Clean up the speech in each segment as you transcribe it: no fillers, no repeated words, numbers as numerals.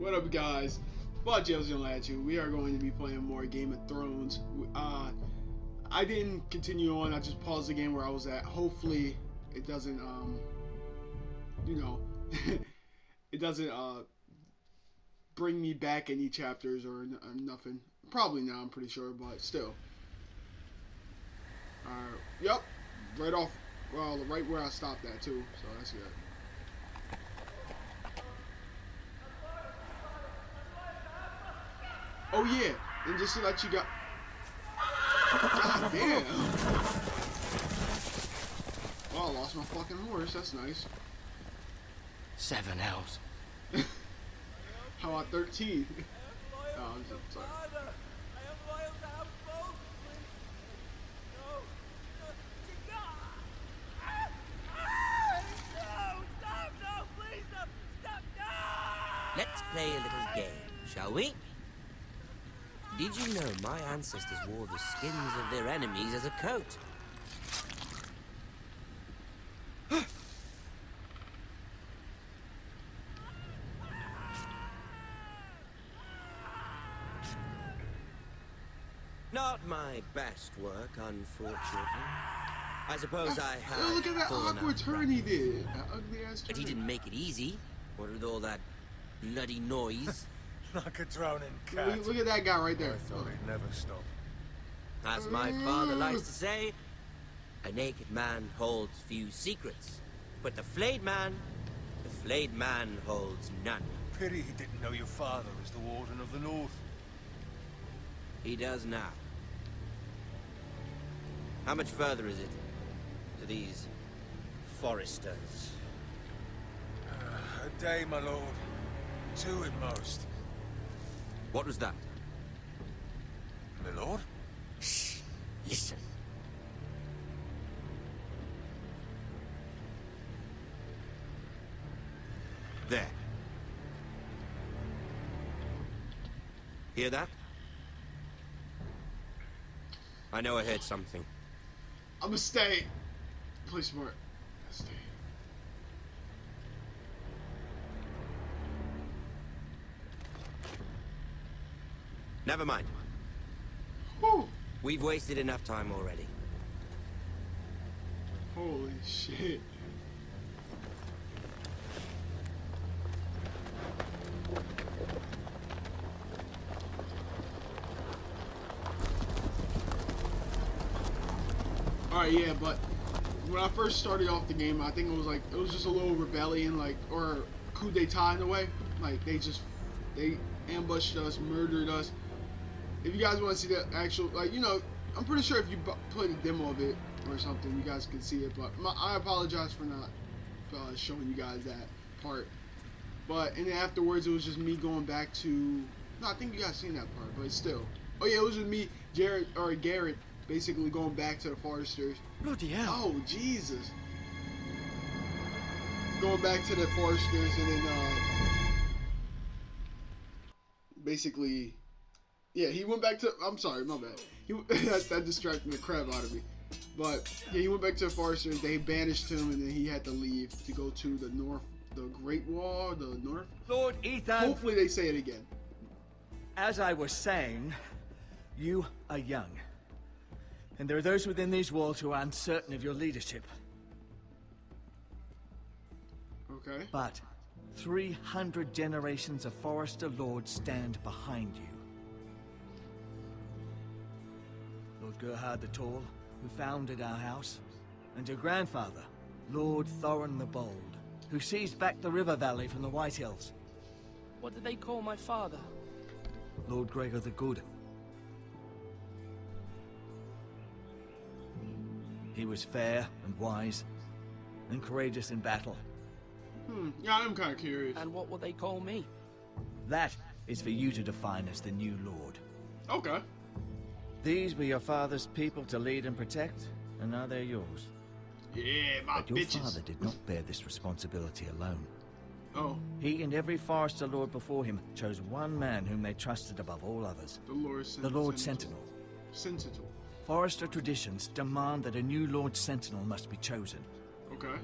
What up, guys? Jail's gonna at you. We are going to be playing more Game of Thrones. I didn't continue on. I just paused the game where I was at. Hopefully, it doesn't, you know, it doesn't bring me back any chapters or nothing. Probably not. I'm pretty sure, but still. Yep. Right off. Well, right where I stopped at too. So that's good. Oh yeah, and just to let you go. God damn. Oh, I lost my fucking horse. That's nice. 7 elves. How about 13? Oh, I'm sorry. Let's play a little game, shall we? Did you know my ancestors wore the skins of their enemies as a coat? Not my best work, unfortunately. I suppose I have. Look at that awkward turn he did. That ugly ass turn. But he didn't make it easy. What with all that bloody noise? Like a drowning cat. Look at that guy right there. I thought he'd never stop. As my father likes to say, a naked man holds few secrets, but the flayed man holds none. Pity he didn't know your father was the Warden of the North. He does now. How much further is it to these foresters? A day, my lord. 2 at most. What was that? My lord? Shh. Listen. There. Hear that? I know I heard something. I'ma stay. Play smart. Stay. Never mind. Whew. We've wasted enough time already. Holy shit. Alright, yeah, but when I first started off the game, I think it was just a little rebellion, like, or coup d'etat in a way. Like, they ambushed us, murdered us. If you guys want to see the actual, like, you know, I'm pretty sure if you played a demo of it or something, you guys can see it. But I apologize for not showing you guys that part. But and then afterwards, it was just me going back to. No, I think you guys seen that part, but still. Oh yeah, it was just me, Garrett, basically going back to the Foresters. Bloody hell! Oh Jesus! Going back to the Foresters and then basically. Yeah, he went back to. I'm sorry, my bad. That distracted the crap out of me. But yeah, he went back to the Foresters. They banished him, and then he had to leave to go to the north, the Great Wall, the north. Lord Ethan. Hopefully, they say it again. As I was saying, you are young, and there are those within these walls who are uncertain of your leadership. Okay. But 300 generations of Forester lords stand behind you. Lord Gerhard the Tall, who founded our house, and your grandfather, Lord Thorin the Bold, who seized back the river valley from the White Hills. What did they call my father? Lord Gregor the Good. He was fair and wise, and courageous in battle. Yeah, I'm kind of curious. And what will they call me? That is for you to define as the new lord. Okay. These were your father's people to lead and protect, and now they're yours. Yeah, my But your bitches. father did not bear this responsibility alone. Oh, He and every Forester lord before him chose one man whom they trusted above all others. the Lord. The Lord Sentinel. Sentinel. Forester traditions demand that a new Lord Sentinel must be chosen. Okay.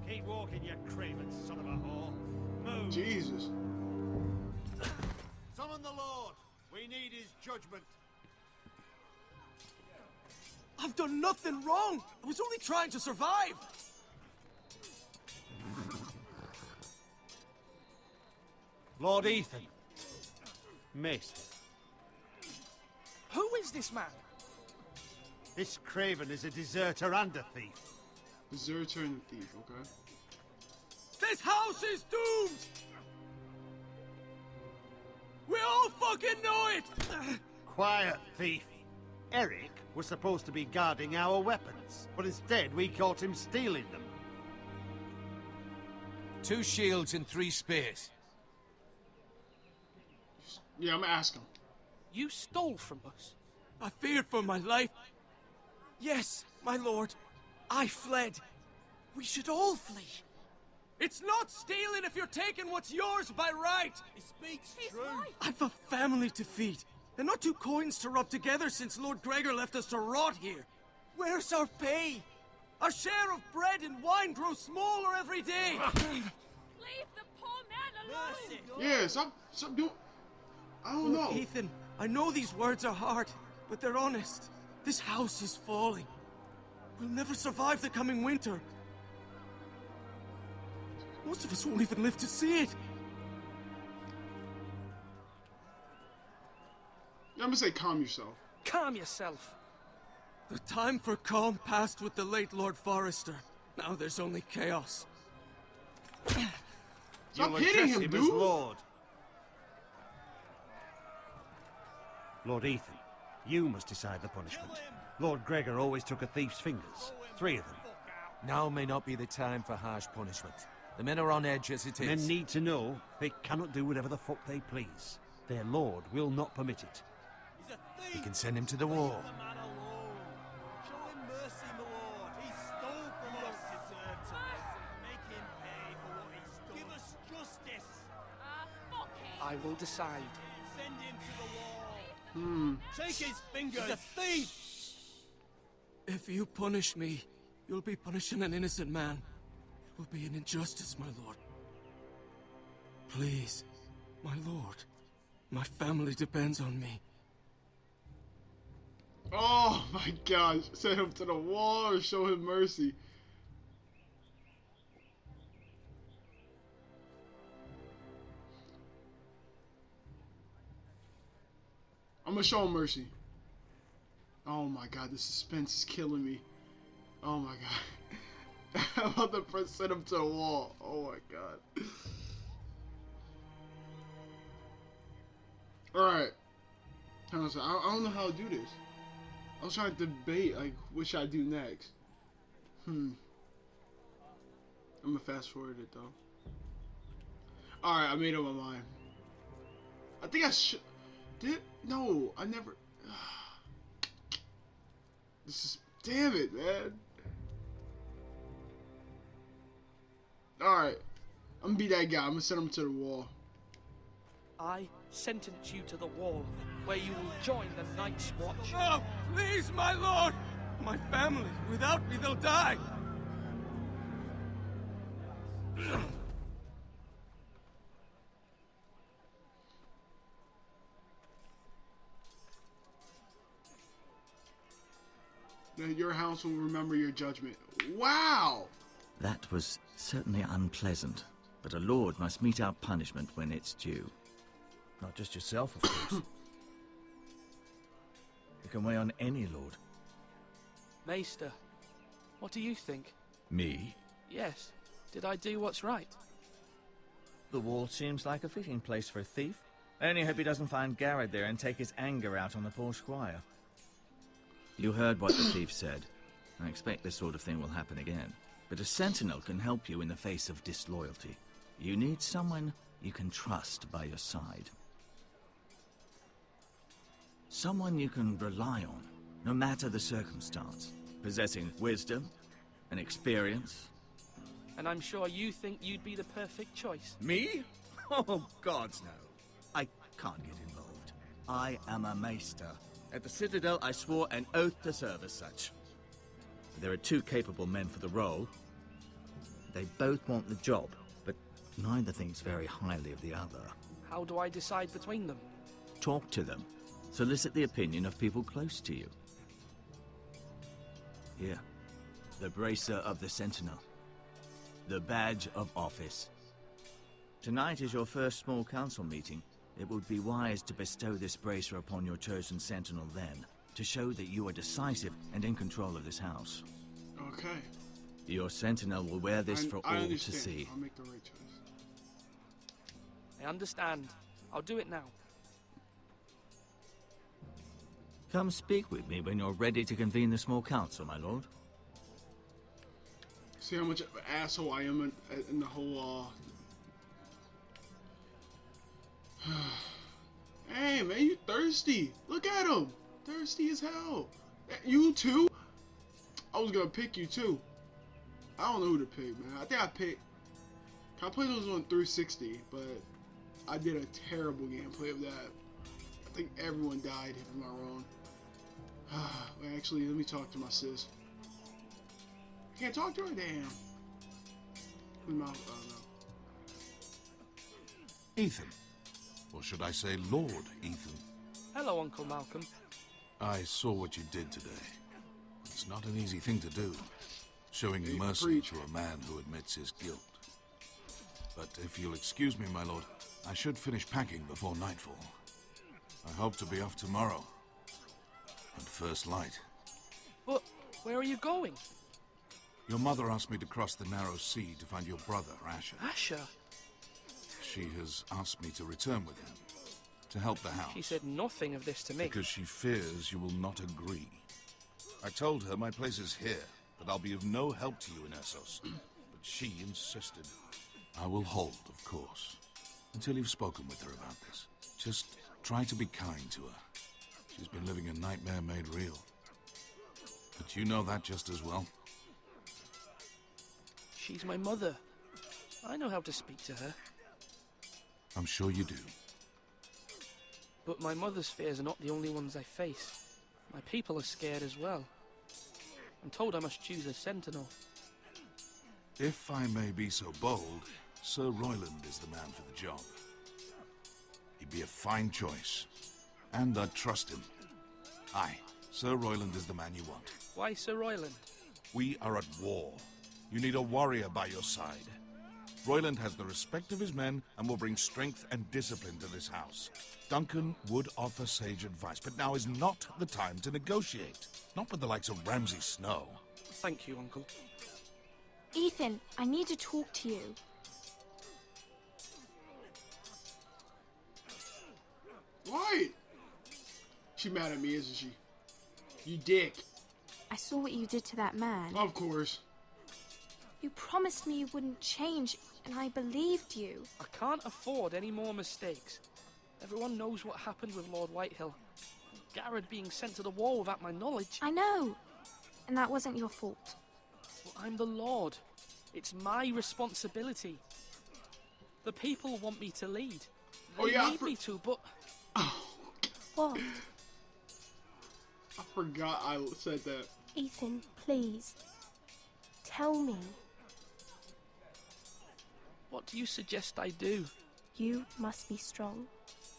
Keep walking, you craven son of a whore. Move. Jesus. Summon the Lord. We need his judgment. I've done nothing wrong. I was only trying to survive. Lord Ethan. Maester. Who is this man? This craven is a deserter and a thief. Deserter and a thief, okay? This house is doomed! We all fucking know it! Quiet, thief. Eric was supposed to be guarding our weapons, but instead we caught him stealing them. 2 shields and 3 spears. Yeah, I'm gonna ask him. You stole from us. I feared for my life. Yes, my lord. I fled. We should all flee. It's not stealing if you're taking what's yours by right. He speaks true. Right. I've a family to feed, and not 2 coins to rub together since Lord Gregor left us to rot here. Where's our pay? Our share of bread and wine grows smaller every day. Leave the poor man alone! Yeah, stop doing... I don't know. Ethan, I know these words are hard, but they're honest. This house is falling. We'll never survive the coming winter. Most of us won't even live to see it. I'm gonna say calm yourself. Calm yourself. The time for calm passed with the late Lord Forrester. Now there's only chaos. Stop You'll hitting address him, him dude. as Lord. Lord Ethan, you must decide the punishment. Lord Gregor always took a thief's fingers. 3 of them. Now may not be the time for harsh punishment. The men are on edge as it is. Men need to know they cannot do whatever the fuck they please. Their lord will not permit it. We can send him to the wall. I will decide. Send him to the wall. Take his fingers. He's a thief. If you punish me, you'll be punishing an innocent man. It will be an injustice, my lord. Please, my lord. My family depends on me. Oh my gosh. Send him to the wall or show him mercy. I'm gonna show him mercy. Oh my god, the suspense is killing me. Oh my god. I'm about to press send him to the wall. Oh my god. Alright. I don't know how to do this. I was trying to debate, like, what should I do next? I'm gonna fast forward it though. Alright, I made up my mind. I think I should. No, I never. This is. Damn it, man. Alright. I'm gonna be that guy. I'm gonna send him to the wall. I sentence you to the wall, where you will join the Night's Watch. Oh, please, my lord! My family, without me, they'll die! Your house will remember your judgment. Wow! That was certainly unpleasant, but a lord must meet our punishment when it's due. Not just yourself, of course. You can weigh on any lord. Maester, what do you think? Me? Yes. Did I do what's right? The wall seems like a fitting place for a thief. I only hope he doesn't find Garrett there and take his anger out on the poor squire. You heard what the thief said. I expect this sort of thing will happen again. But a sentinel can help you in the face of disloyalty. You need someone you can trust by your side. Someone you can rely on, no matter the circumstance. Possessing wisdom and experience. And I'm sure you think you'd be the perfect choice. Me? Oh, gods no. I can't get involved. I am a maester. At the Citadel, I swore an oath to serve as such. There are 2 capable men for the role. They both want the job, but neither thinks very highly of the other. How do I decide between them? Talk to them. Solicit the opinion of people close to you. Here. The bracer of the Sentinel. The badge of office. Tonight is your first small council meeting. It would be wise to bestow this bracer upon your chosen Sentinel then, to show that you are decisive and in control of this house. Okay. Your Sentinel will wear this for I all to understand. see. I'll make the right choice. I understand. I'll do it now. Come speak with me when you're ready to convene the small council, my lord. See how much of an asshole I am in the whole, Hey, man, you thirsty. Look at him. Thirsty as hell. You too? I was gonna pick you too. I don't know who to pick, man. I think I picked... I played those on 360, but I did a terrible gameplay of that. I think everyone died, if I'm not wrong. Wait, actually, let me talk to my sis. I can't talk to her? Damn. I don't know. Ethan. Or should I say Lord Ethan? Hello, Uncle Malcolm. I saw what you did today. It's not an easy thing to do. Showing Hey, mercy preach. to a man who admits his guilt. But if you'll excuse me, my lord, I should finish packing before nightfall. I hope to be off tomorrow. At first light. But where are you going? Your mother asked me to cross the narrow sea to find your brother, Asher. Asher? She has asked me to return with him. To help the house. She said nothing of this to me. Because she fears you will not agree. I told her my place is here, that I'll be of no help to you in Essos. But she insisted. I will hold, of course, until you've spoken with her about this. Just try to be kind to her. She's been living a nightmare made real. But you know that just as well. She's my mother. I know how to speak to her. I'm sure you do. But my mother's fears are not the only ones I face. My people are scared as well. I'm told I must choose a sentinel. If I may be so bold, Sir Royland is the man for the job. He'd be a fine choice. And I'd trust him. Aye, Sir Royland is the man you want. Why Sir Royland? We are at war. You need a warrior by your side. Royland has the respect of his men and will bring strength and discipline to this house. Duncan would offer sage advice, but now is not the time to negotiate. Not with the likes of Ramsay Snow. Thank you, Uncle. Ethan, I need to talk to you. What? She mad at me, isn't she? You dick. I saw what you did to that man. Of course. You promised me you wouldn't change, and I believed you. I can't afford any more mistakes. Everyone knows what happened with Lord Whitehill. Garrett being sent to the war without my knowledge. I know. And that wasn't your fault. Well, I'm the Lord. It's my responsibility. The people want me to lead. They Oh, yeah, need me to, but... What? I forgot I said that. Ethan, please. Tell me. What do you suggest I do? You must be strong,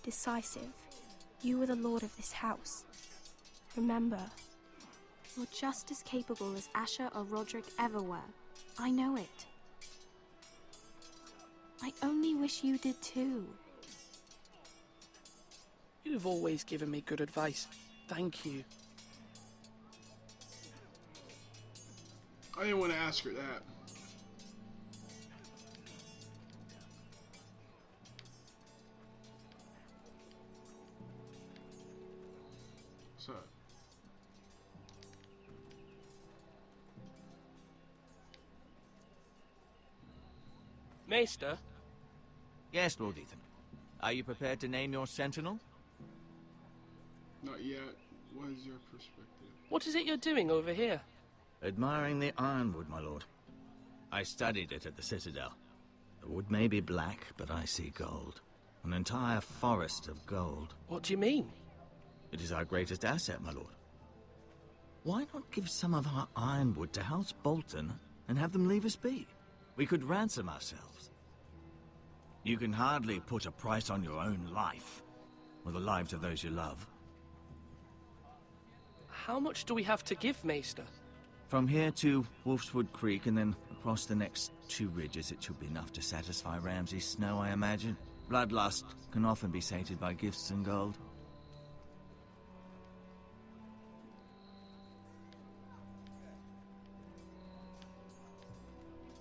decisive. You are the lord of this house. Remember, you're just as capable as Asher or Roderick ever were. I know it. I only wish you did too. You've always given me good advice. Thank you. I didn't want to ask her that. So. Maester? Yes, Lord Ethan. Are you prepared to name your sentinel? Not yet. What is your perspective? What is it you're doing over here? Admiring the ironwood, my lord. I studied it at the Citadel. The wood may be black, but I see gold. An entire forest of gold. What do you mean? It is our greatest asset, my lord. Why not give some of our ironwood to House Bolton and have them leave us be? We could ransom ourselves. You can hardly put a price on your own life, or the lives of those you love. How much do we have to give, Maester? From here to Wolfswood Creek and then across the next 2 ridges, it should be enough to satisfy Ramsay Snow, I imagine. Bloodlust can often be sated by gifts and gold.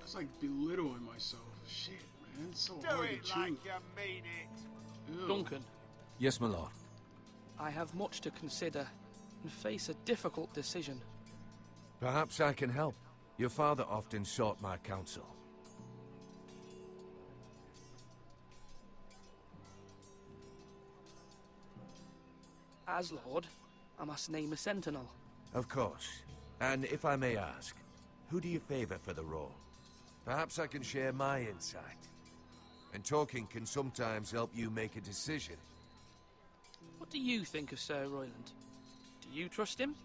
It's like belittling myself. Shit, man. It's so Do hard it to like choose. you mean it. Ew. Duncan, Yes, my lord. I have much to consider and face a difficult decision. Perhaps I can help. Your father often sought my counsel. As Lord, I must name a sentinel. Of course. And if I may ask, who do you favor for the role? Perhaps I can share my insight. And talking can sometimes help you make a decision. What do you think of Sir Royland? Do you trust him?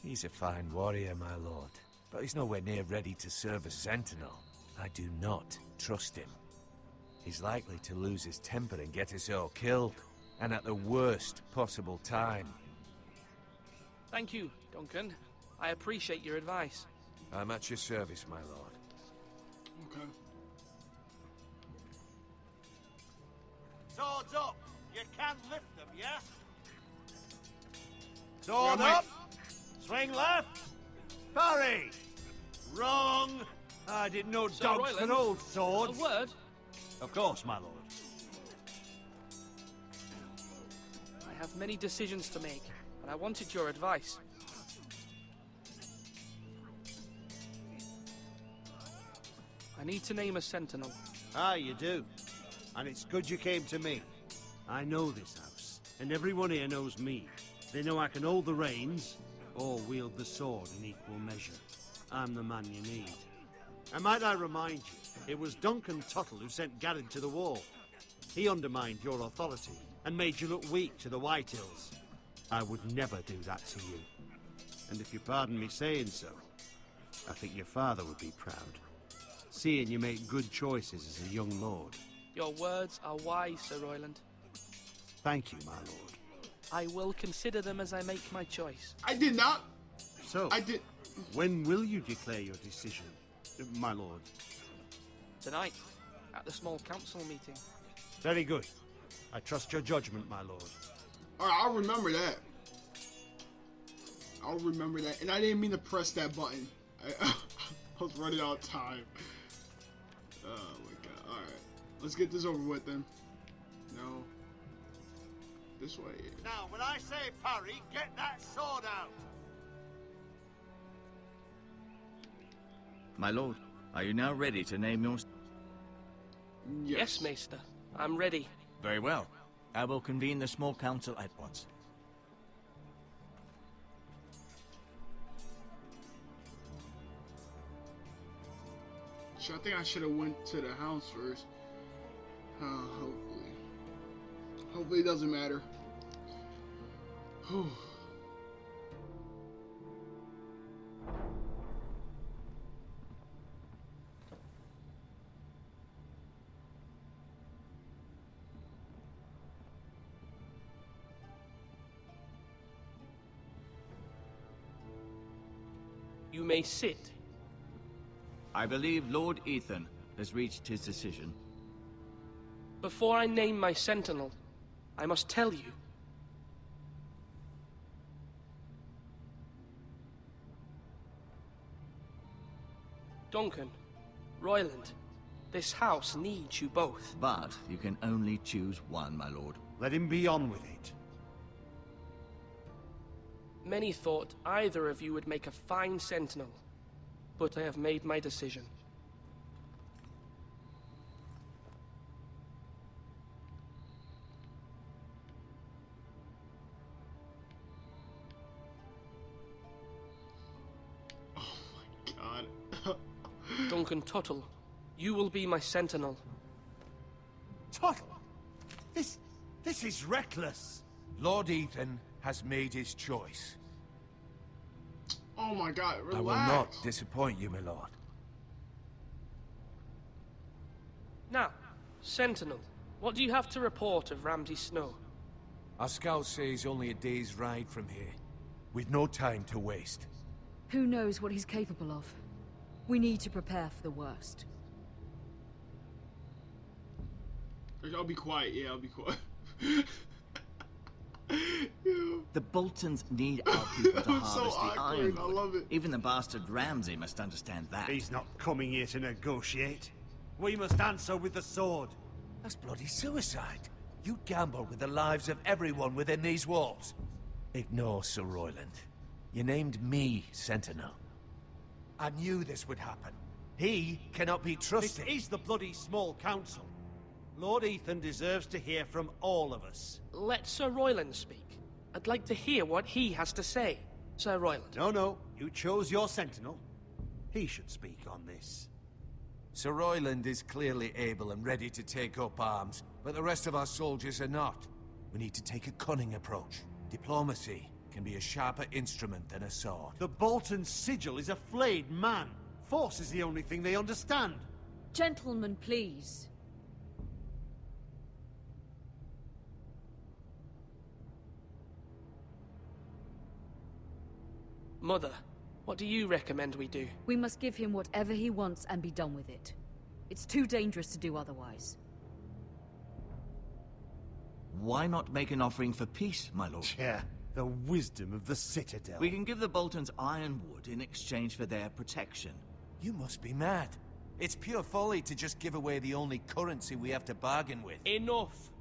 He's a fine warrior, my lord. But he's nowhere near ready to serve as sentinel. I do not trust him. He's likely to lose his temper and get us all killed. And at the worst possible time. Thank you, Duncan. I appreciate your advice. I'm at your service, my lord. Okay. Swords up. You can lift them, yeah? Sword Yeah, up. Swing left. Parry. Wrong. I didn't know Sir dogs Royland, could hold A swords. word? Of course, my lord. I have many decisions to make, and I wanted your advice. I need to name a sentinel. Ah, you do. And it's good you came to me. I know this house, and everyone here knows me. They know I can hold the reins, or wield the sword in equal measure. I'm the man you need. And might I remind you, it was Duncan Tuttle who sent Garrett to the wall. He undermined your authority, and made you look weak to the Whitehills. I would never do that to you. And if you pardon me saying so, I think your father would be proud. Seeing you make good choices as a young lord. Your words are wise, Sir Royland. Thank you, my lord. I will consider them as I make my choice. I did not. So, I did. when will you declare your decision, my lord? Tonight, at the small council meeting. Very good. I trust your judgment, my lord. All right, I'll remember that. I'll remember that. And I didn't mean to press that button. I was running out of time. Oh my god. All right, let's get this over with then. No. This way. Now, when I say parry, get that sword out. My lord, are you now ready to name your... Yes, Maester. I'm ready. Very well. I will convene the small council at once. So I think I should have went to the house first. Hopefully. Hopefully it doesn't matter. Whew. You may sit. I believe Lord Ethan has reached his decision. Before I name my sentinel, I must tell you. Duncan, Royland, this house needs you both. But you can only choose one, my lord. Let him be on with it. Many thought either of you would make a fine sentinel, but I have made my decision. God. Duncan Tuttle, you will be my sentinel. Tuttle! This is reckless. Lord Ethan has made his choice. Oh my god, relax. I will not disappoint you, my lord. Now, Sentinel, what do you have to report of Ramsay Snow? Our scouts say he's only a day's ride from here, with no time to waste. Who knows what he's capable of? We need to prepare for the worst. I'll be quiet, yeah, I'll be quiet. The Boltons need our people to I'm so harvest the awkward, ironwood. I love it. Even the bastard Ramsay must understand that. He's not coming here to negotiate. We must answer with the sword. That's bloody suicide. You gamble with the lives of everyone within these walls. Ignore Sir Royland. You named me Sentinel. I knew this would happen. He cannot be trusted. This is the bloody small council. Lord Ethan deserves to hear from all of us. Let Sir Royland speak. I'd like to hear what he has to say, Sir Royland. No, you chose your sentinel. He should speak on this. Sir Royland is clearly able and ready to take up arms, but the rest of our soldiers are not. We need to take a cunning approach. Diplomacy can be a sharper instrument than a sword. The Bolton sigil is a flayed man. Force is the only thing they understand. Gentlemen, please. Mother, what do you recommend we do? We must give him whatever he wants and be done with it. It's too dangerous to do otherwise. Why not make an offering for peace, my lord? Yeah, the wisdom of the Citadel. We can give the Boltons ironwood in exchange for their protection. You must be mad. It's pure folly to just give away the only currency we have to bargain with. Enough!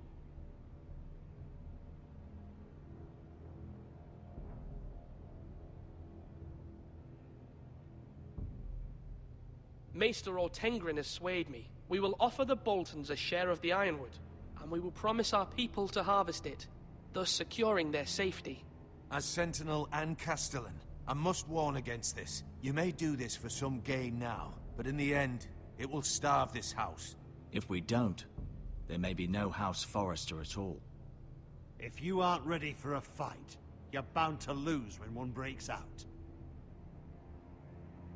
Maester Ortengrin has swayed me. We will offer the Boltons a share of the ironwood, and we will promise our people to harvest it, thus securing their safety. As Sentinel and Castellan, I must warn against this. You may do this for some gain now, but in the end, it will starve this house. If we don't, there may be no House Forrester at all. If you aren't ready for a fight, you're bound to lose when one breaks out.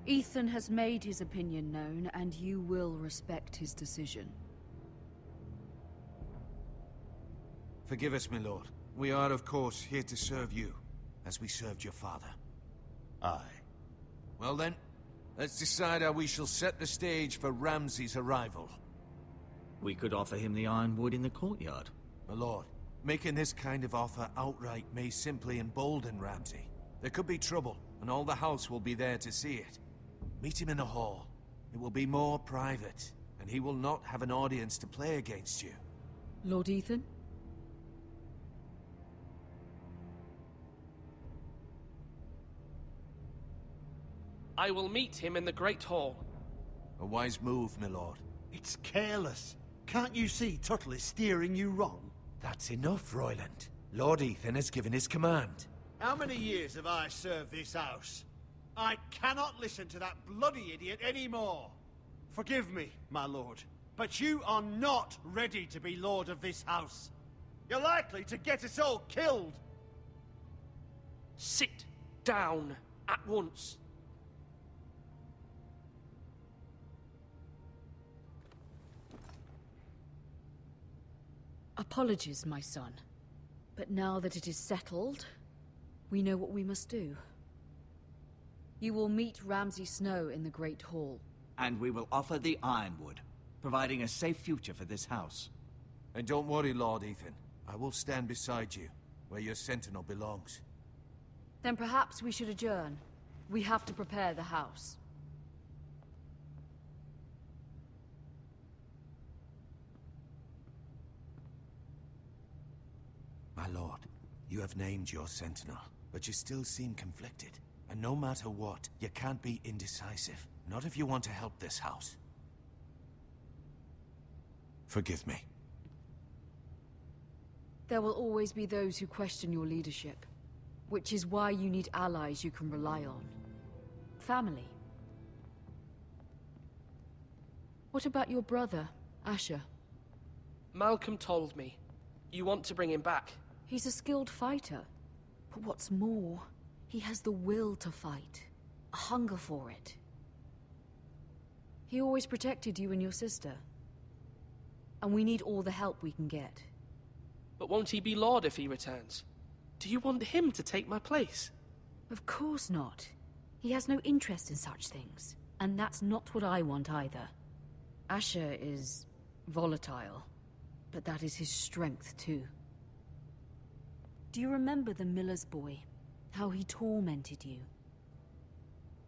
Ethan has made his opinion known, and you will respect his decision. Forgive us, my lord. We are, of course, here to serve you, as we served your father. Aye. Well then, let's decide how we shall set the stage for Ramsay's arrival. We could offer him the ironwood in the courtyard. My lord, making this kind of offer outright may simply embolden Ramsay. There could be trouble, and all the house will be there to see it. Meet him in the hall. It will be more private, and he will not have an audience to play against you. Lord Ethan? I will meet him in the Great Hall. A wise move, my lord. It's careless. Can't you see Tuttle is steering you wrong? That's enough, Royland. Lord Ethan has given his command. How many years have I served this house? I cannot listen to that bloody idiot anymore. Forgive me, my lord, but you are not ready to be lord of this house. You're likely to get us all killed. Sit down at once. Apologies, my son. But now that it is settled, we know what we must do. You will meet Ramsay Snow in the Great Hall. And we will offer the ironwood, providing a safe future for this house. And don't worry, Lord Ethan. I will stand beside you, where your sentinel belongs. Then perhaps we should adjourn. We have to prepare the house. My lord, you have named your sentinel, but you still seem conflicted. And no matter what, you can't be indecisive. Not if you want to help this house. Forgive me. There will always be those who question your leadership, which is why you need allies you can rely on. Family. What about your brother, Asher? Malcolm told me. You want to bring him back. He's a skilled fighter. But what's more, he has the will to fight. A hunger for it. He always protected you and your sister. and we need all the help we can get. But won't he be Lord if he returns? Do you want him to take my place? Of course not. He has no interest in such things, and that's not what I want either. Asher is volatile, but that is his strength too. Do you remember the miller's boy? How he tormented you?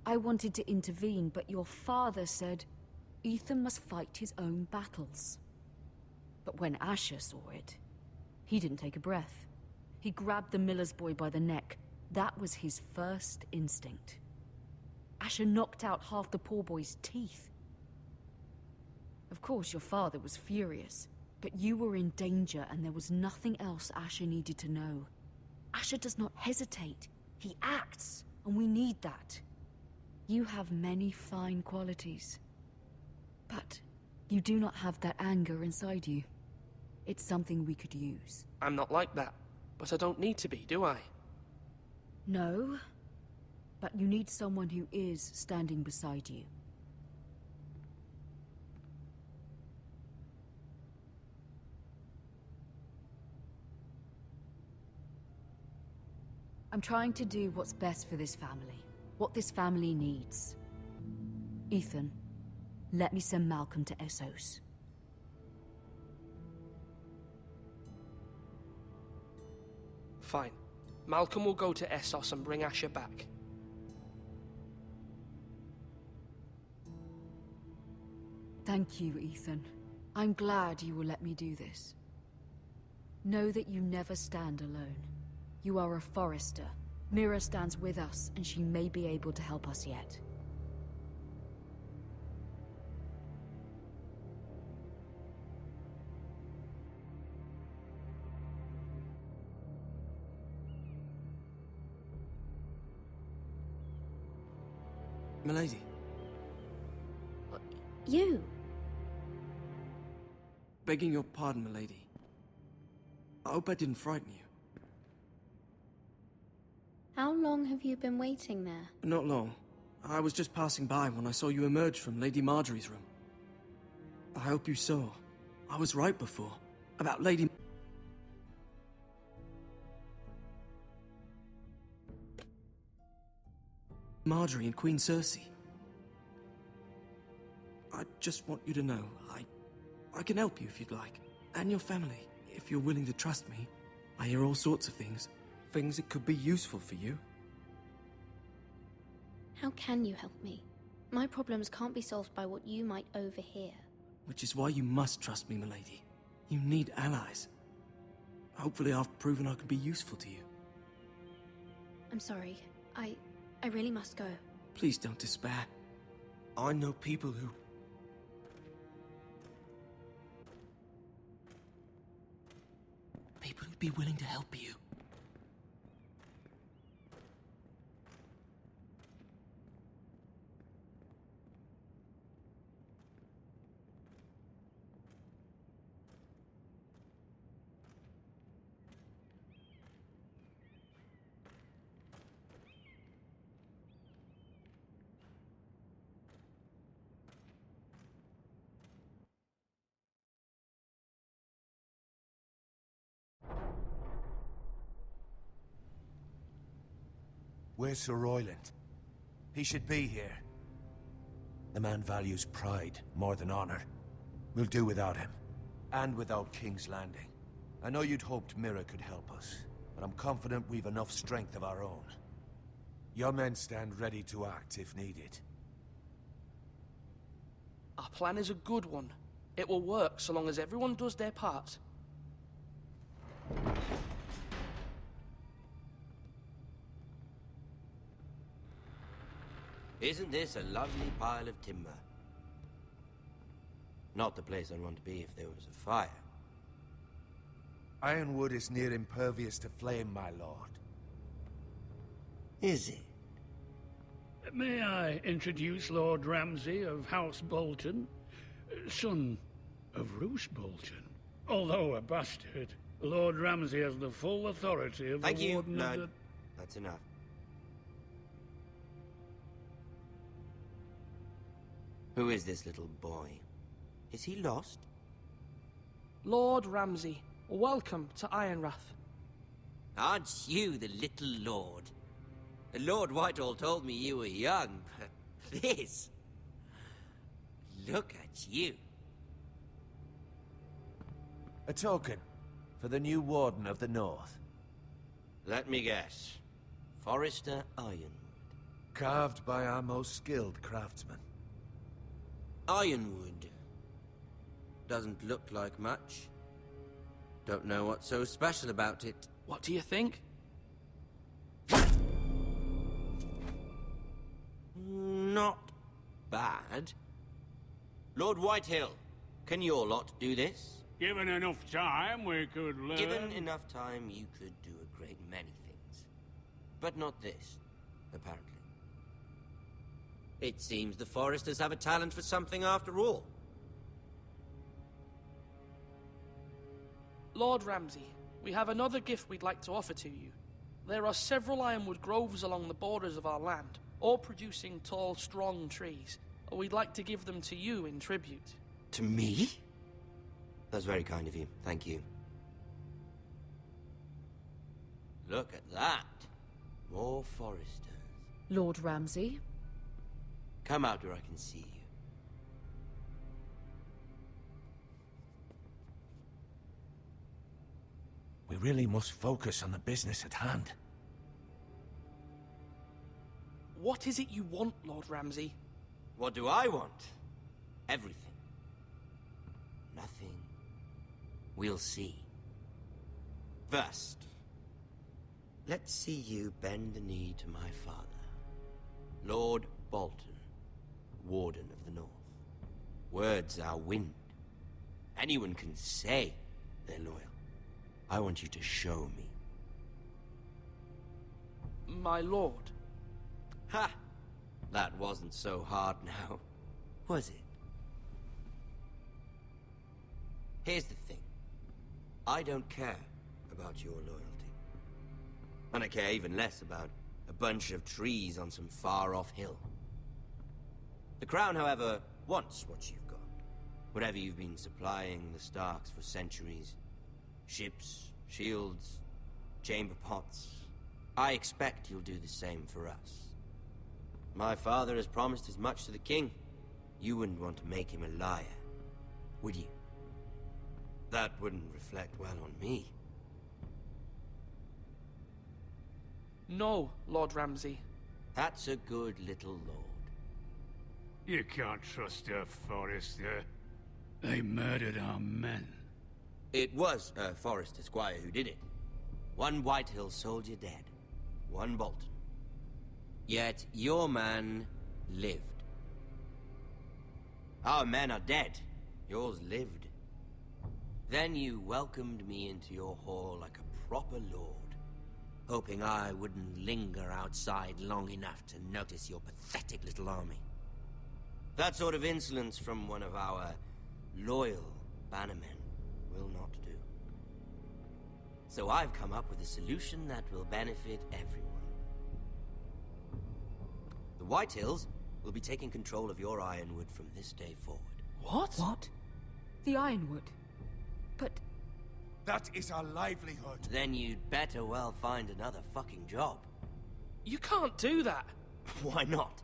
I wanted to intervene, but your father said Ethan must fight his own battles. But when Asher saw it, he didn't take a breath. He grabbed the miller's boy by the neck. That was his first instinct. Asher knocked out half the poor boy's teeth. Of course, your father was furious, but you were in danger and there was nothing else Asher needed to know. Asher does not hesitate. He acts, and we need that. You have many fine qualities, but you do not have that anger inside you. It's something we could use. I'm not like that, but I don't need to be, do I? No, but you need someone who is standing beside you. I'm trying to do what's best for this family, what this family needs. Ethan, let me send Malcolm to Essos. Fine. Malcolm will go to Essos and bring Asher back. Thank you, Ethan. I'm glad you will let me do this. Know that you never stand alone. You are a Forester. Mira stands with us, and she may be able to help us yet. Milady. You? Begging your pardon, milady. I hope I didn't frighten you. How long have you been waiting there? Not long. I was just passing by when I saw you emerge from Lady Marjorie's room. I hope you saw. I was right before. About Lady... Marjorie and Queen Cersei. I just want you to know, I can help you if you'd like. And your family, if you're willing to trust me. I hear all sorts of things. Things that could be useful for you. How can you help me? My problems can't be solved by what you might overhear. Which is why you must trust me, milady. You need allies. Hopefully I've proven I can be useful to you. I'm sorry. I really must go. Please don't despair. I know people who... People who'd be willing to help you. Where's Sir Royland? He should be here. The man values pride more than honor. We'll do without him. And without King's Landing. I know you'd hoped Mira could help us, but I'm confident we've enough strength of our own. Your men stand ready to act if needed. Our plan is a good one. It will work so long as everyone does their part. Isn't this a lovely pile of timber? Not the place I'd want to be if there was a fire. Ironwood is near impervious to flame, my lord. Is it? May I introduce Lord Ramsay of House Bolton, son of Roose Bolton. Although a bastard, Lord Ramsay has the full authority of Thank the you, Warden of Lord. the... That's enough. Who is this little boy? Is he lost? Lord Ramsay, welcome to Ironrath. Aren't you the little lord? Lord Whitehall told me you were young, but this... Look at you. A token for the new Warden of the North. Let me guess. Forrester Ironwood. Carved by our most skilled craftsmen. Ironwood. Doesn't look like much. Don't know what's so special about it. What do you think? Not bad. Lord Whitehill, can your lot do this? Given enough time, we could learn... Given enough time, you could do a great many things. But not this, apparently. It seems the Foresters have a talent for something after all. Lord Ramsay, we have another gift we'd like to offer to you. There are several ironwood groves along the borders of our land, all producing tall, strong trees. We'd like to give them to you in tribute. To me? That's very kind of you. Thank you. Look at that. More Foresters. Lord Ramsay? Come out where I can see you. We really must focus on the business at hand. What is it you want, Lord Ramsay? What do I want? Everything. Nothing. We'll see. First, let's see you bend the knee to my father, Lord Bolton, Warden of the North. Words are wind. Anyone can say they're loyal. I want you to show me. My lord. Ha! That wasn't so hard now, was it? Here's the thing. I don't care about your loyalty. And I care even less about a bunch of trees on some far-off hill. The Crown, however, wants what you've got. Whatever you've been supplying the Starks for centuries. Ships, shields, chamber pots. I expect you'll do the same for us. My father has promised as much to the king. You wouldn't want to make him a liar, would you? That wouldn't reflect well on me. No, Lord Ramsay. That's a good little lord. You can't trust a Forester. They murdered our men. It was a Forester squire who did it. One Whitehill soldier dead. One Bolton. Yet your man lived. Our men are dead. Yours lived. Then you welcomed me into your hall like a proper lord, hoping I wouldn't linger outside long enough to notice your pathetic little army. That sort of insolence from one of our loyal bannermen will not do. So I've come up with a solution that will benefit everyone. The Whitehills will be taking control of your ironwood from this day forward. What? What? The Ironwood? But... That is our livelihood. Then you'd better well find another fucking job. You can't do that. Why not?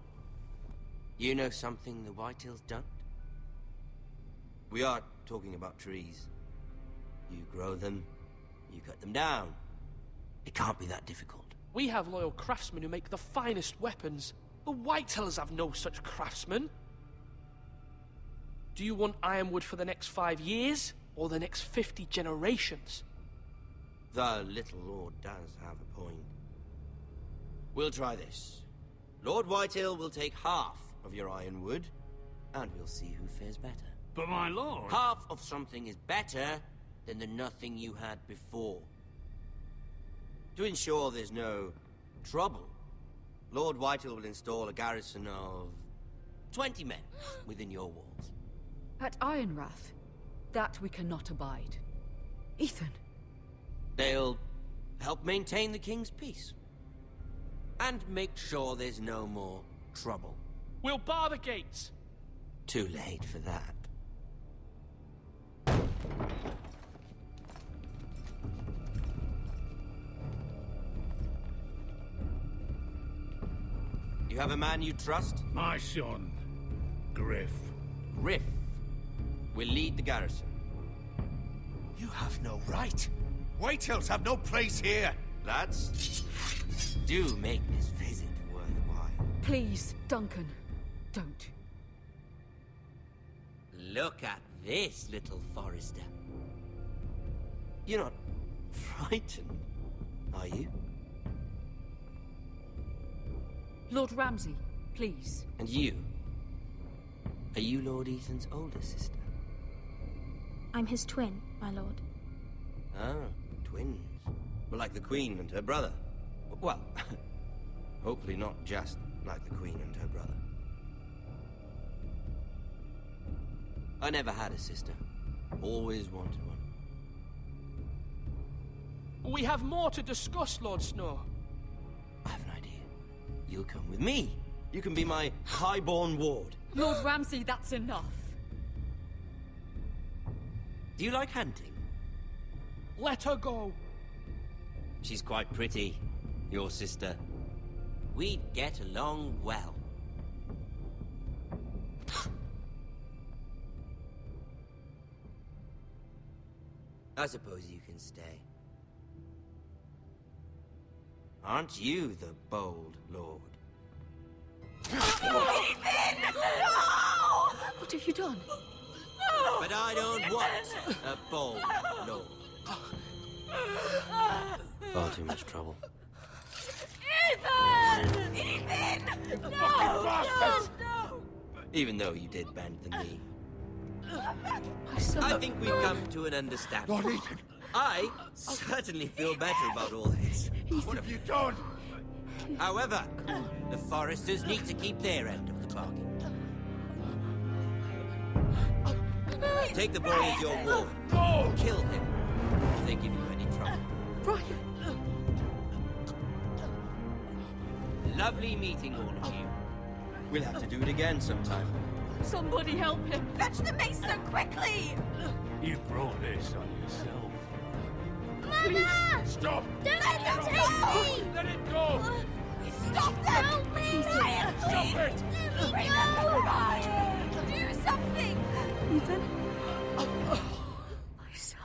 You know something the Whitehills don't? We are talking about trees. You grow them, you cut them down. It can't be that difficult. We have loyal craftsmen who make the finest weapons. The Whitehills have no such craftsmen. Do you want ironwood for the next 5 years, or the next 50 generations? The little lord does have a point. We'll try this. Lord Whitehill will take half of your ironwood, and we'll see who fares better. But my lord... Half of something is better than the nothing you had before. To ensure there's no trouble, Lord Whitehill will install a garrison of 20 men within your walls. at Ironrath, that we cannot abide. Ethan. They'll help maintain the king's peace. And make sure there's no more trouble. We'll bar the gates. Too late for that. You have a man you trust? My son, Griff. Griff will lead the garrison. You have no right. Whitehills have no place here. Lads, do make this visit worthwhile. Please, Duncan, don't. Look at this, little Forester. You're not frightened, are you? Lord Ramsay, please. And you? Are you Lord Ethan's older sister? I'm his twin, my lord. Ah, twins. Well, like the Queen and her brother. Well, hopefully not just like the Queen and her brother. I never had a sister. Always wanted one. We have more to discuss, Lord Snow. I have an idea. You'll come with me. You can be my highborn ward. Lord Ramsay, that's enough. Do you like hunting? Let her go. She's quite pretty, your sister. We'd get along well. I suppose you can stay. Aren't you the bold lord? What have you done? But I don't want a bold lord. Far too much trouble. Ethan! Ethan! No! Even though you did bend the knee. My son. I think we've come to an understanding. Lord Ethan! I certainly feel better about all this. What have you done? However, the Foresters need to keep their end of the bargain. Take the boy as your ward. Kill him if they give you any trouble. Brian! Lovely meeting all of you. We'll have to do it again sometime. Somebody help him! Fetch the mason quickly! You brought this on yourself. Mama! Stop! Don't let him take me! Let it go! Stop them! Help me! Ryan, Stop please! it! Bring them to Ryan! Do something! Ethan? My son.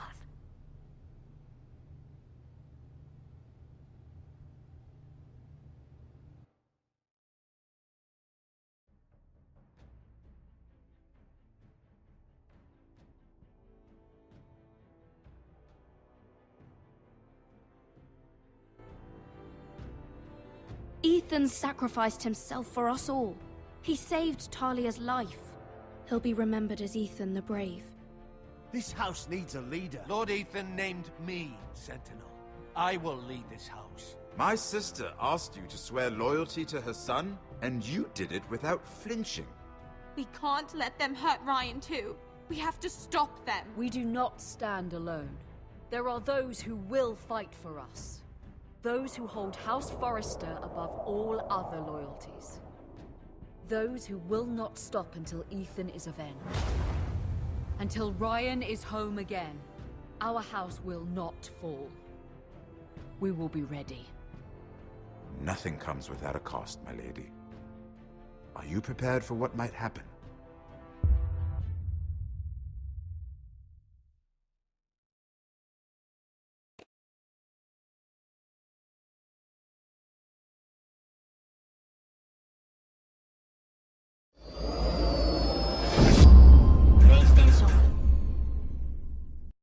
Ethan sacrificed himself for us all. He saved Talia's life. He'll be remembered as Ethan the Brave. This house needs a leader. Lord Ethan named me Sentinel. I will lead this house. My sister asked you to swear loyalty to her son, and you did it without flinching. We can't let them hurt Ryan too. We have to stop them. We do not stand alone. There are those who will fight for us. Those who hold House Forrester above all other loyalties. Those who will not stop until Ethan is avenged. Until Ryan is home again, our house will not fall. We will be ready. Nothing comes without a cost, my lady. Are you prepared for what might happen?